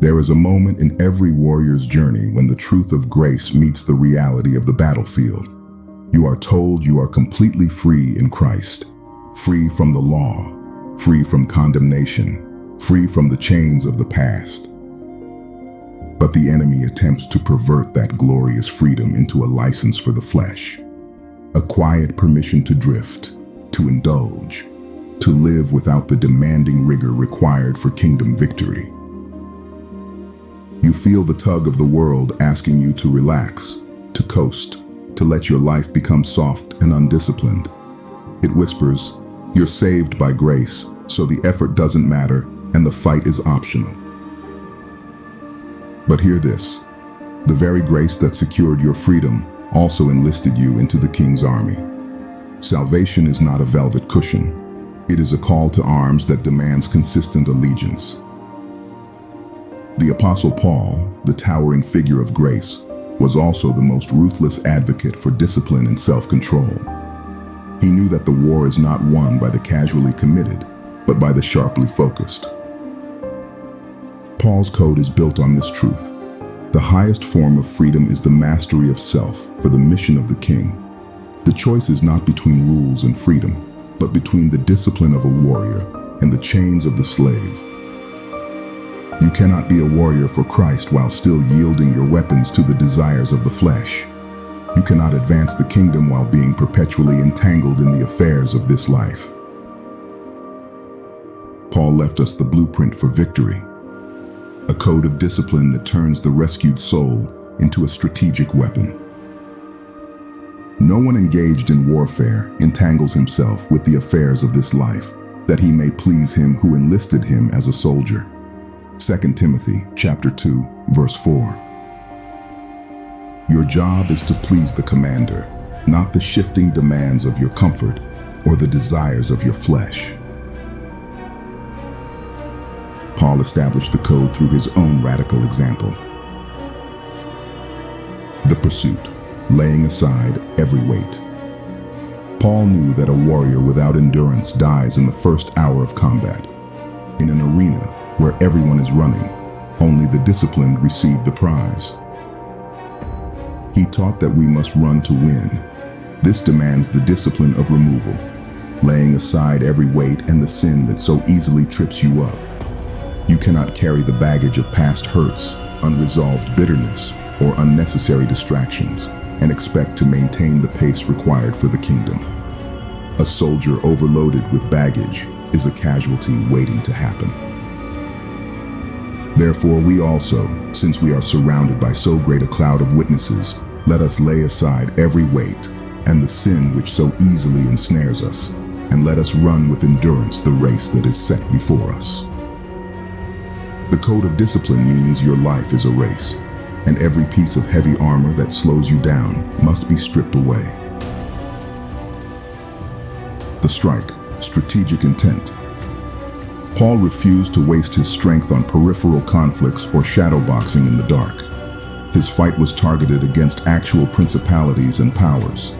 There is a moment in every warrior's journey when the truth of grace meets the reality of the battlefield. You are told you are completely free in Christ, free from the law, free from condemnation, free from the chains of the past. But the enemy attempts to pervert that glorious freedom into a license for the flesh, a quiet permission to drift, to indulge, to live without the demanding rigor required for kingdom victory. You feel the tug of the world asking you to relax, to coast, to let your life become soft and undisciplined. It whispers, "You're saved by grace, so the effort doesn't matter and the fight is optional." But hear this, the very grace that secured your freedom also enlisted you into the King's army. Salvation is not a velvet cushion. It is a call to arms that demands consistent allegiance. The Apostle Paul, the towering figure of grace, was also the most ruthless advocate for discipline and self-control. He knew that the war is not won by the casually committed, but by the sharply focused. Paul's code is built on this truth. The highest form of freedom is the mastery of self for the mission of the King. The choice is not between rules and freedom, but between the discipline of a warrior and the chains of the slave. You cannot be a warrior for Christ while still yielding your weapons to the desires of the flesh. You cannot advance the kingdom while being perpetually entangled in the affairs of this life. Paul left us the blueprint for victory, a code of discipline that turns the rescued soul into a strategic weapon. No one engaged in warfare entangles himself with the affairs of this life, that he may please him who enlisted him as a soldier. 2 Timothy chapter 2, verse 4. Your job is to please the commander, not the shifting demands of your comfort or the desires of your flesh. Paul established the code through his own radical example. The pursuit, laying aside every weight. Paul knew that a warrior without endurance dies in the first hour of combat. In an arena where everyone is running, only the disciplined receive the prize. He taught that we must run to win. This demands the discipline of removal, laying aside every weight and the sin that so easily trips you up. You cannot carry the baggage of past hurts, unresolved bitterness, or unnecessary distractions and expect to maintain the pace required for the kingdom. A soldier overloaded with baggage is a casualty waiting to happen. Therefore, we also, since we are surrounded by so great a cloud of witnesses, let us lay aside every weight and the sin which so easily ensnares us, and let us run with endurance the race that is set before us. The code of discipline means your life is a race, and every piece of heavy armor that slows you down must be stripped away. The strike, strategic intent. Paul refused to waste his strength on peripheral conflicts or shadowboxing in the dark. His fight was targeted against actual principalities and powers.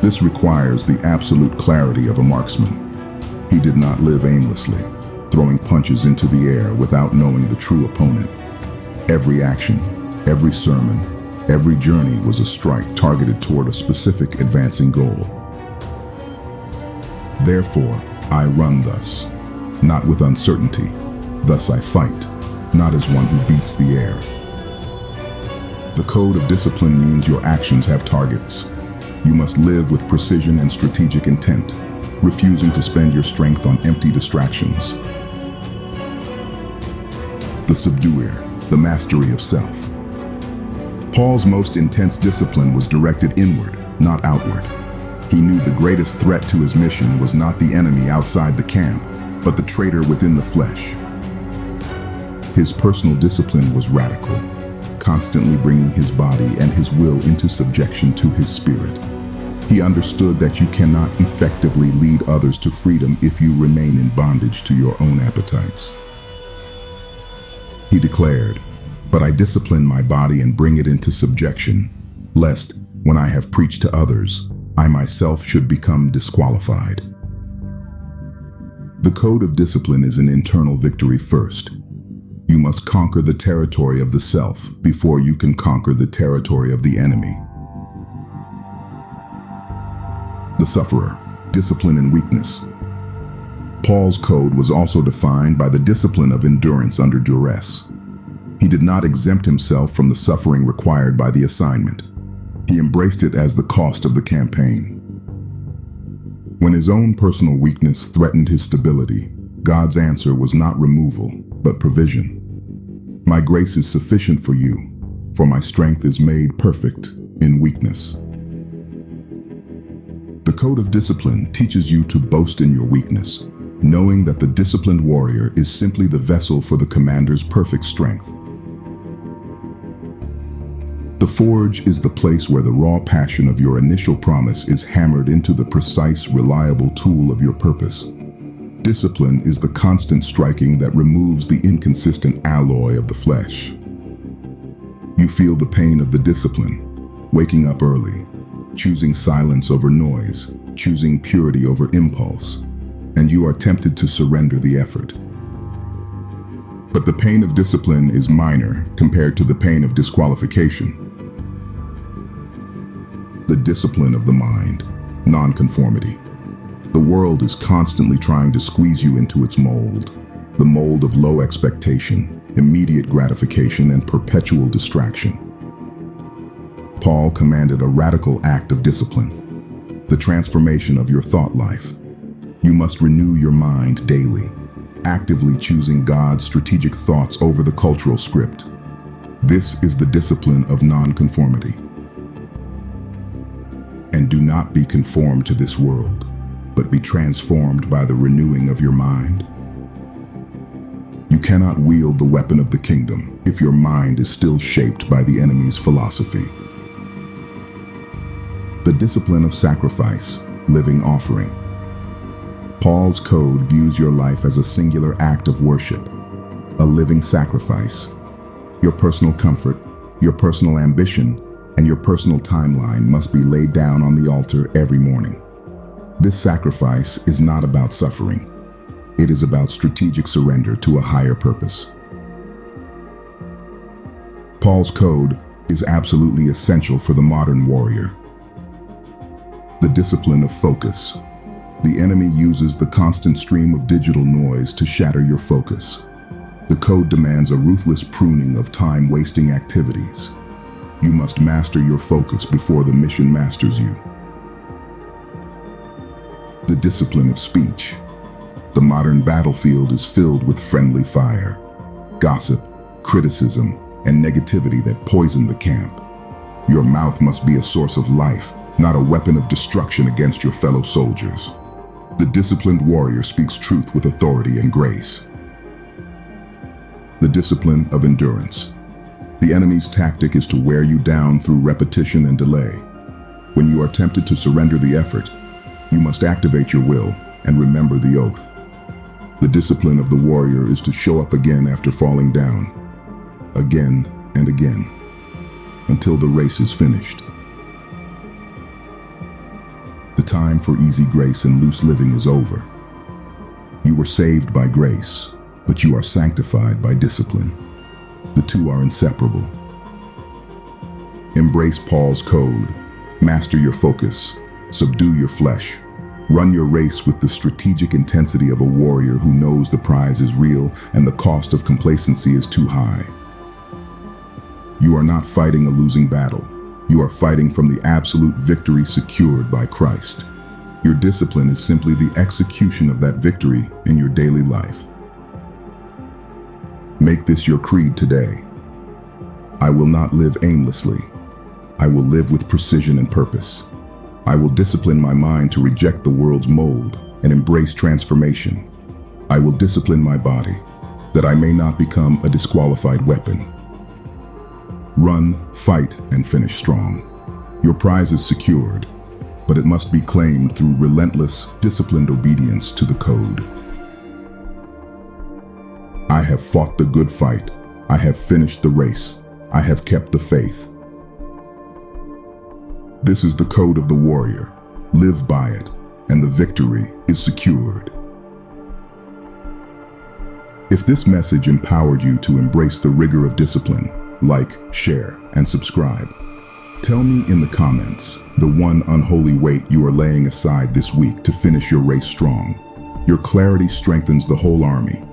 This requires the absolute clarity of a marksman. He did not live aimlessly, throwing punches into the air without knowing the true opponent. Every action, every sermon, every journey was a strike targeted toward a specific advancing goal. Therefore, I run thus, not with uncertainty. Thus I fight, not as one who beats the air. The code of discipline means your actions have targets. You must live with precision and strategic intent, refusing to spend your strength on empty distractions. The subduer, the mastery of self. Paul's most intense discipline was directed inward, not outward. He knew the greatest threat to his mission was not the enemy outside the camp, but the traitor within the flesh. His personal discipline was radical, constantly bringing his body and his will into subjection to his spirit. He understood that you cannot effectively lead others to freedom if you remain in bondage to your own appetites. He declared, "But I discipline my body and bring it into subjection, lest, when I have preached to others, I myself should become disqualified." The code of discipline is an internal victory first. You must conquer the territory of the self before you can conquer the territory of the enemy. The sufferer, discipline and weakness. Paul's code was also defined by the discipline of endurance under duress. He did not exempt himself from the suffering required by the assignment. He embraced it as the cost of the campaign. When his own personal weakness threatened his stability, God's answer was not removal, but provision. My grace is sufficient for you, for my strength is made perfect in weakness. The code of discipline teaches you to boast in your weakness, knowing that the disciplined warrior is simply the vessel for the commander's perfect strength. The forge is the place where the raw passion of your initial promise is hammered into the precise, reliable tool of your purpose. Discipline is the constant striking that removes the inconsistent alloy of the flesh. You feel the pain of the discipline, waking up early, choosing silence over noise, choosing purity over impulse, and you are tempted to surrender the effort. But the pain of discipline is minor compared to the pain of disqualification. The discipline of the mind, nonconformity. The world is constantly trying to squeeze you into its mold, the mold of low expectation, immediate gratification, and perpetual distraction. Paul commanded a radical act of discipline, the transformation of your thought life. You must renew your mind daily, actively choosing God's strategic thoughts over the cultural script. This is the discipline of nonconformity. And do not be conformed to this world, but be transformed by the renewing of your mind. You cannot wield the weapon of the kingdom if your mind is still shaped by the enemy's philosophy. The discipline of sacrifice, living offering. Paul's code views your life as a singular act of worship, a living sacrifice. Your personal comfort, your personal ambition, and your personal timeline must be laid down on the altar every morning. This sacrifice is not about suffering. It is about strategic surrender to a higher purpose. Paul's code is absolutely essential for the modern warrior. The discipline of focus. The enemy uses the constant stream of digital noise to shatter your focus. The code demands a ruthless pruning of time-wasting activities. You must master your focus before the mission masters you. The discipline of speech. The modern battlefield is filled with friendly fire, gossip, criticism, and negativity that poison the camp. Your mouth must be a source of life, not a weapon of destruction against your fellow soldiers. The disciplined warrior speaks truth with authority and grace. The discipline of endurance. The enemy's tactic is to wear you down through repetition and delay. When you are tempted to surrender the effort, you must activate your will and remember the oath. The discipline of the warrior is to show up again after falling down, again and again, until the race is finished. The time for easy grace and loose living is over. You were saved by grace, but you are sanctified by discipline. The two are inseparable. Embrace Paul's code. Master your focus. Subdue your flesh. Run your race with the strategic intensity of a warrior who knows the prize is real and the cost of complacency is too high. You are not fighting a losing battle. You are fighting from the absolute victory secured by Christ. Your discipline is simply the execution of that victory in your daily life. Make this your creed today. I will not live aimlessly. I will live with precision and purpose. I will discipline my mind to reject the world's mold and embrace transformation. I will discipline my body that I may not become a disqualified weapon. Run, fight, and finish strong. Your prize is secured, but it must be claimed through relentless, disciplined obedience to the code. I have fought the good fight. I have finished the race. I have kept the faith. This is the code of the warrior. Live by it, and the victory is secured. If this message empowered you to embrace the rigor of discipline, like, share, and subscribe. Tell me in the comments the one unholy weight you are laying aside this week to finish your race strong. Your clarity strengthens the whole army.